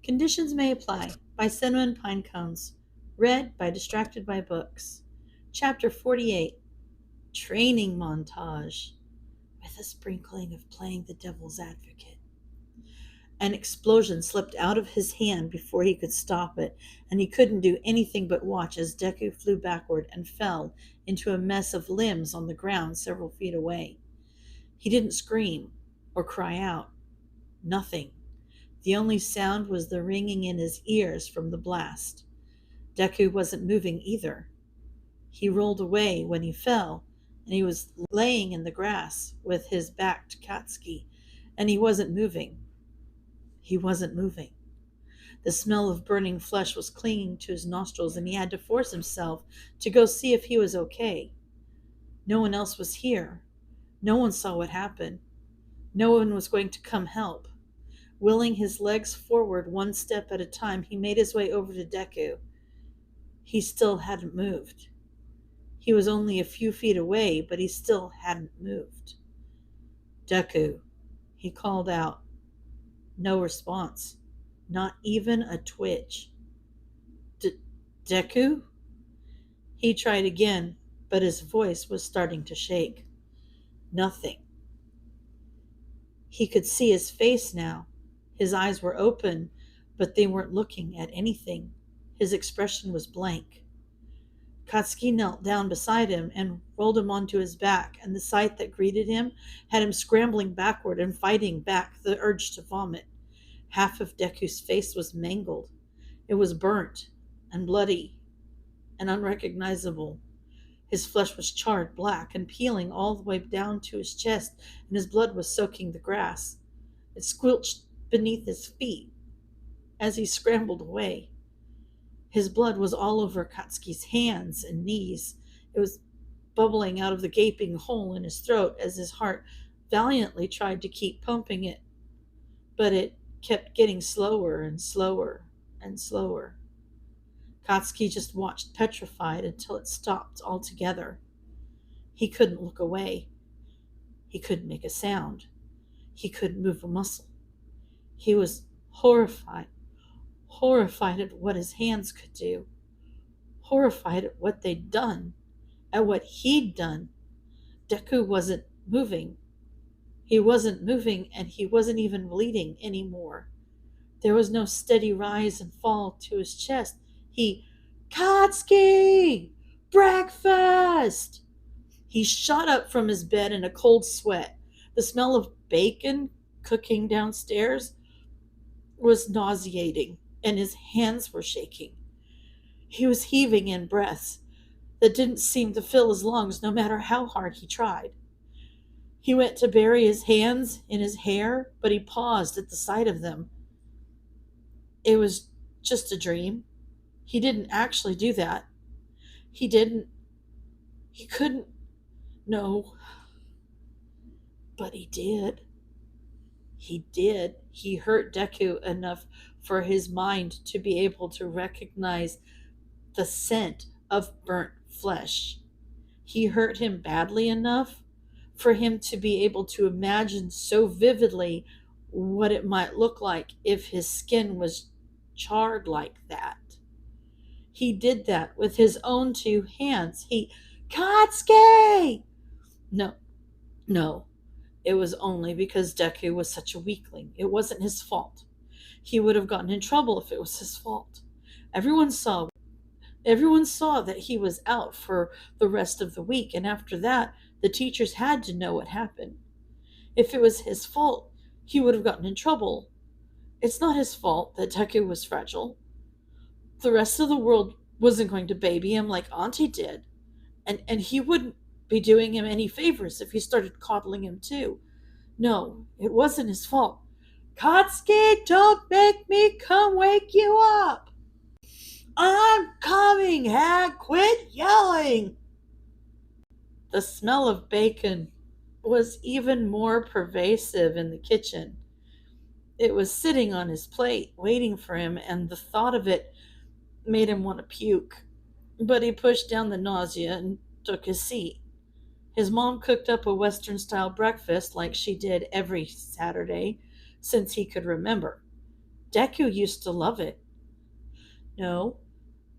Conditions May Apply by CinnamonPinecones. Read by Distracted by Books. Chapter 48. Training Montage. With a sprinkling of playing the devil's advocate. An explosion slipped out of his hand before he could stop it, and he couldn't do anything but watch as Deku flew backward and fell into a mess of limbs on the ground several feet away. He didn't scream or cry out. Nothing. The only sound was the ringing in his ears from the blast. Deku wasn't moving either. He rolled away when he fell, and he was laying in the grass with his back to Katsuki, and he wasn't moving. He wasn't moving. The smell of burning flesh was clinging to his nostrils, and he had to force himself to go see if he was okay. No one else was here. No one saw what happened. No one was going to come help. Willing his legs forward one step at a time, he made his way over to Deku. He still hadn't moved. He was only a few feet away, but he still hadn't moved. Deku, he called out. No response. Not even a twitch. Deku? He tried again, but his voice was starting to shake. Nothing. He could see his face now. His eyes were open, but they weren't looking at anything. His expression was blank. Katsuki knelt down beside him and rolled him onto his back, and the sight that greeted him had him scrambling backward and fighting back the urge to vomit. Half of Deku's face was mangled. It was burnt and bloody and unrecognizable. His flesh was charred black and peeling all the way down to his chest, and his blood was soaking the grass. It squelched beneath his feet as he scrambled away. His blood was all over Katsuki's hands and knees. It was bubbling out of the gaping hole in his throat as his heart valiantly tried to keep pumping it. But it kept getting slower and slower and slower. Katsuki just watched petrified until it stopped altogether. He couldn't look away. He couldn't make a sound. He couldn't move a muscle. He was horrified at what his hands could do, horrified at what they'd done, at what he'd done. Deku wasn't moving. He wasn't moving, and he wasn't even bleeding anymore. There was no steady rise and fall to his chest. Katsuki! Breakfast! He shot up from his bed in a cold sweat. The smell of bacon cooking downstairs was nauseating, and his hands were shaking. He was heaving in breaths that didn't seem to fill his lungs no matter how hard he tried. He went to bury his hands in his hair, but he paused at the sight of them. It was just a dream. He didn't actually do that. He couldn't. No. But he did. He hurt Deku enough for his mind to be able to recognize the scent of burnt flesh. He hurt him badly enough for him to be able to imagine so vividly what it might look like if his skin was charred like that. He did that with his own two hands. Katsuki! No. It was only because Deku was such a weakling. It wasn't his fault. He would have gotten in trouble if it was his fault. Everyone saw that he was out for the rest of the week, and after that, the teachers had to know what happened. If it was his fault, he would have gotten in trouble. It's not his fault that Deku was fragile. The rest of the world wasn't going to baby him like Auntie did, and he wouldn't be doing him any favors if he started coddling him too. No, it wasn't his fault. Katsuki, don't make me come wake you up. I'm coming, Hag. Quit yelling. The smell of bacon was even more pervasive in the kitchen. It was sitting on his plate, waiting for him, and the thought of it made him want to puke. But he pushed down the nausea and took his seat. His mom cooked up a Western-style breakfast like she did every Saturday since he could remember. Deku used to love it. No,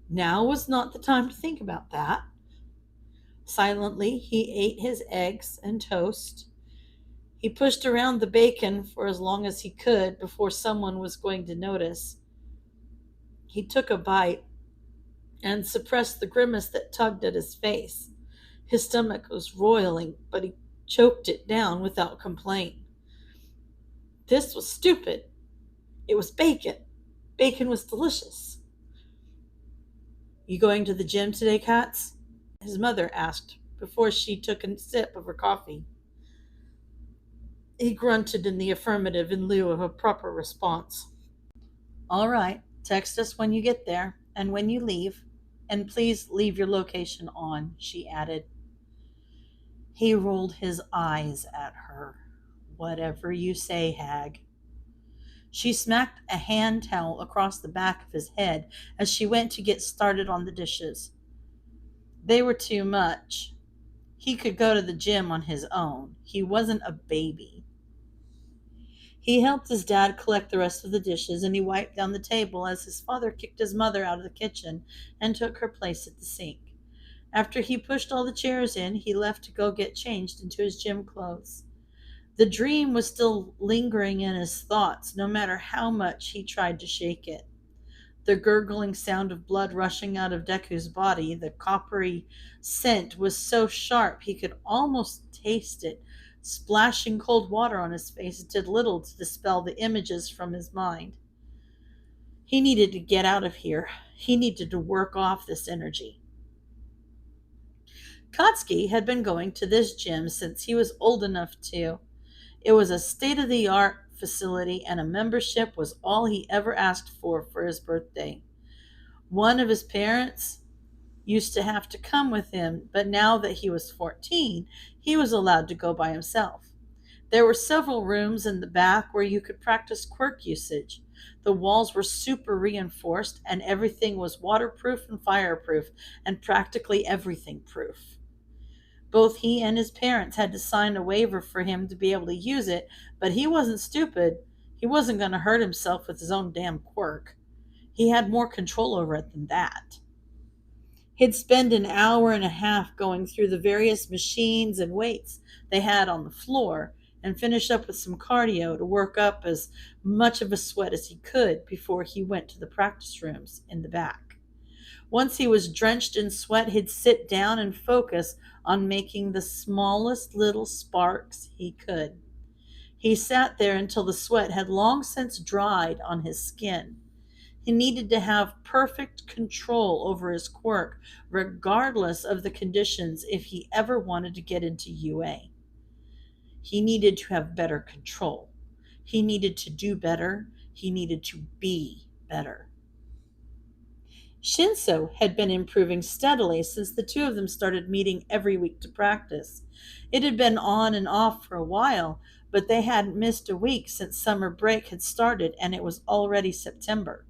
now was not the time to think about that. Silently, he ate his eggs and toast. He pushed around the bacon for as long as he could before someone was going to notice. He took a bite and suppressed the grimace that tugged at his face. His stomach was roiling, but he choked it down without complaint. This was stupid. It was bacon. Bacon was delicious. You going to the gym today, Katz? His mother asked before she took a sip of her coffee. He grunted in the affirmative in lieu of a proper response. All right, text us when you get there and when you leave, and please leave your location on, she added. He rolled his eyes at her. Whatever you say, hag. She smacked a hand towel across the back of his head as she went to get started on the dishes. They were too much. He could go to the gym on his own. He wasn't a baby. He helped his dad collect the rest of the dishes, and he wiped down the table as his father kicked his mother out of the kitchen and took her place at the sink. After he pushed all the chairs in, he left to go get changed into his gym clothes. The dream was still lingering in his thoughts, no matter how much he tried to shake it. The gurgling sound of blood rushing out of Deku's body, the coppery scent was so sharp he could almost taste it. Splashing cold water on his face did little to dispel the images from his mind. He needed to get out of here. He needed to work off this energy. Kotsky had been going to this gym since he was old enough to. It was a state-of-the-art facility, and a membership was all he ever asked for his birthday. One of his parents used to have to come with him, but now that he was 14, he was allowed to go by himself. There were several rooms in the back where you could practice quirk usage. The walls were super reinforced, and everything was waterproof and fireproof, and practically everything proof. Both he and his parents had to sign a waiver for him to be able to use it, but he wasn't stupid. He wasn't going to hurt himself with his own damn quirk. He had more control over it than that. He'd spend an hour and a half going through the various machines and weights they had on the floor and finish up with some cardio to work up as much of a sweat as he could before he went to the practice rooms in the back. Once he was drenched in sweat, he'd sit down and focus on making the smallest little sparks he could. He sat there until the sweat had long since dried on his skin. He needed to have perfect control over his quirk, regardless of the conditions, if he ever wanted to get into UA. He needed to have better control. He needed to do better. He needed to be better. Shinso had been improving steadily since the two of them started meeting every week to practice. It had been on and off for a while, but they hadn't missed a week since summer break had started, and it was already September.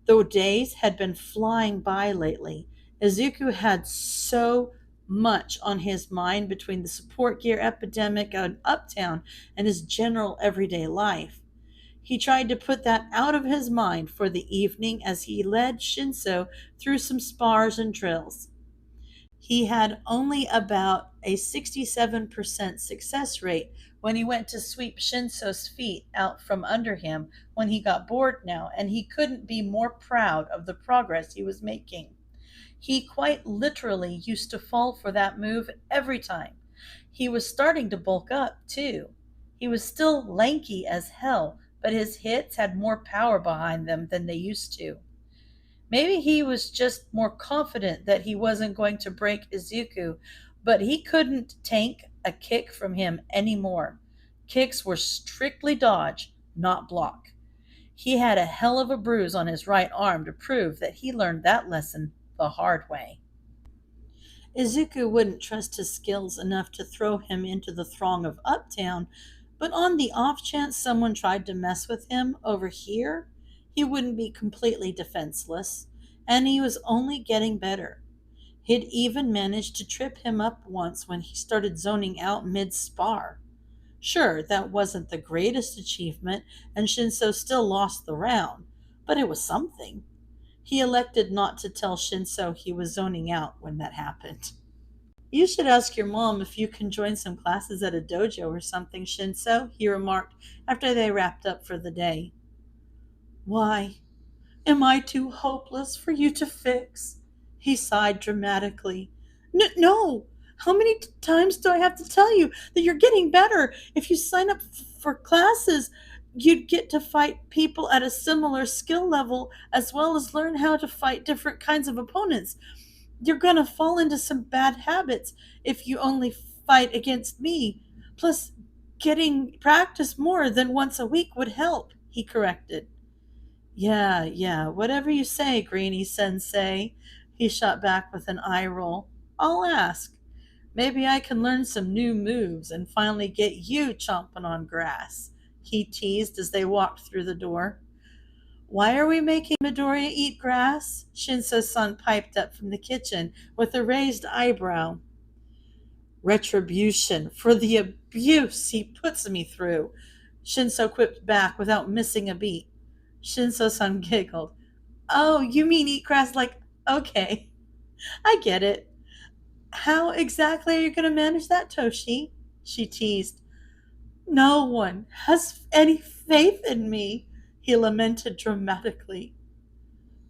Though days had been flying by lately, Izuku had so much on his mind between the support gear epidemic on Uptown and his general everyday life. He tried to put that out of his mind for the evening as he led Shinso through some spars and drills. He had only about a 67% success rate when he went to sweep Shinso's feet out from under him when he got bored now, and he couldn't be more proud of the progress he was making. He quite literally used to fall for that move every time. He was starting to bulk up, too. He was still lanky as hell, but his hits had more power behind them than they used to. Maybe he was just more confident that he wasn't going to break Izuku, but he couldn't tank a kick from him anymore. Kicks were strictly dodge, not block. He had a hell of a bruise on his right arm to prove that he learned that lesson the hard way. Izuku wouldn't trust his skills enough to throw him into the throng of Uptown, but on the off chance someone tried to mess with him over here, he wouldn't be completely defenseless, and he was only getting better. He'd even managed to trip him up once when he started zoning out mid-spar. Sure, that wasn't the greatest achievement, and Shinso still lost the round, but it was something. He elected not to tell Shinso he was zoning out when that happened. You should ask your mom if you can join some classes at a dojo or something, Shinso, he remarked after they wrapped up for the day. Why, am I too hopeless for you to fix? He sighed dramatically. No! How many times do I have to tell you that you're getting better? If you sign up for classes, you'd get to fight people at a similar skill level as well as learn how to fight different kinds of opponents. You're going to fall into some bad habits if you only fight against me. Plus, getting practice more than once a week would help, he corrected. Yeah, whatever you say, Greenie Sensei, he shot back with an eye roll. I'll ask. Maybe I can learn some new moves and finally get you chomping on grass, he teased as they walked through the door. Why are we making Midoriya eat grass? Shinso-san piped up from the kitchen with a raised eyebrow. Retribution for the abuse he puts me through, Shinso quipped back without missing a beat. Shinso-san giggled. Oh, you mean eat grass like, okay, I get it. How exactly are you going to manage that, Toshi? She teased. No one has any faith in me, he lamented dramatically.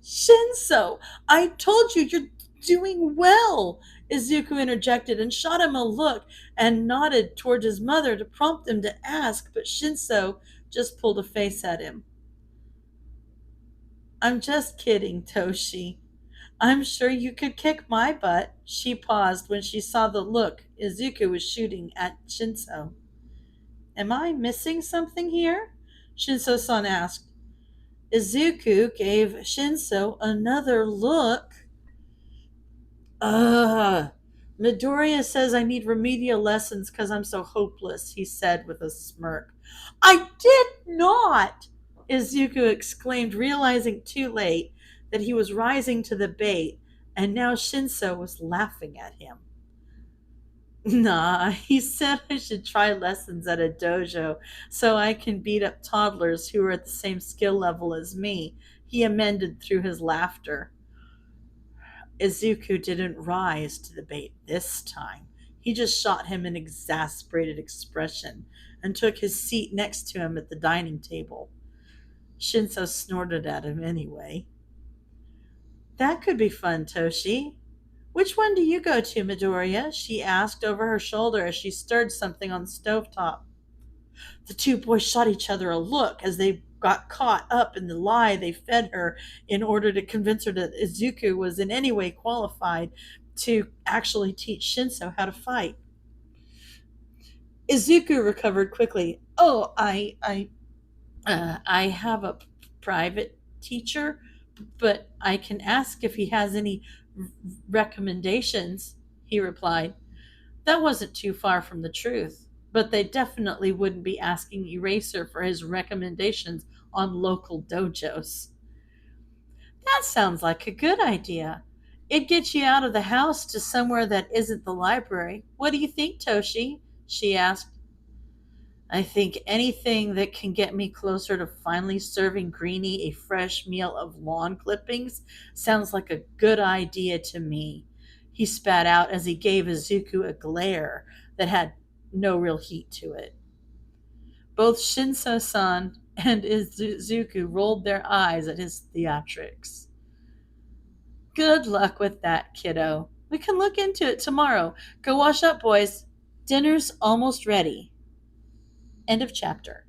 Shinso, I told you you're doing well, Izuku interjected and shot him a look and nodded toward his mother to prompt him to ask, but Shinso just pulled a face at him. I'm just kidding, Toshi. I'm sure you could kick my butt. She paused when she saw the look Izuku was shooting at Shinso. Am I missing something here? Shinso-san asked. Izuku gave Shinso another look. Ugh. Midoriya says I need remedial lessons because I'm so hopeless, he said with a smirk. I did not, Izuku exclaimed, realizing too late that he was rising to the bait, and now Shinso was laughing at him. Nah, he said I should try lessons at a dojo so I can beat up toddlers who are at the same skill level as me, he amended through his laughter. Izuku didn't rise to the bait this time. He just shot him an exasperated expression and took his seat next to him at the dining table. Shinso snorted at him anyway. That could be fun, Toshi. Which one do you go to, Midoriya? She asked over her shoulder as she stirred something on the stovetop. The two boys shot each other a look as they got caught up in the lie they fed her in order to convince her that Izuku was in any way qualified to actually teach Shinso how to fight. Izuku recovered quickly. Oh, I have a private teacher, but I can ask if he has any recommendations, he replied. That wasn't too far from the truth, but they definitely wouldn't be asking Eraser for his recommendations on local dojos. That sounds like a good idea. It gets you out of the house to somewhere that isn't the library. What do you think, Toshi? She asked. I think anything that can get me closer to finally serving Greenie a fresh meal of lawn clippings sounds like a good idea to me, he spat out as he gave Izuku a glare that had no real heat to it. Both Shinso-san and Izuku rolled their eyes at his theatrics. Good luck with that, kiddo. We can look into it tomorrow. Go wash up, boys. Dinner's almost ready. End of chapter.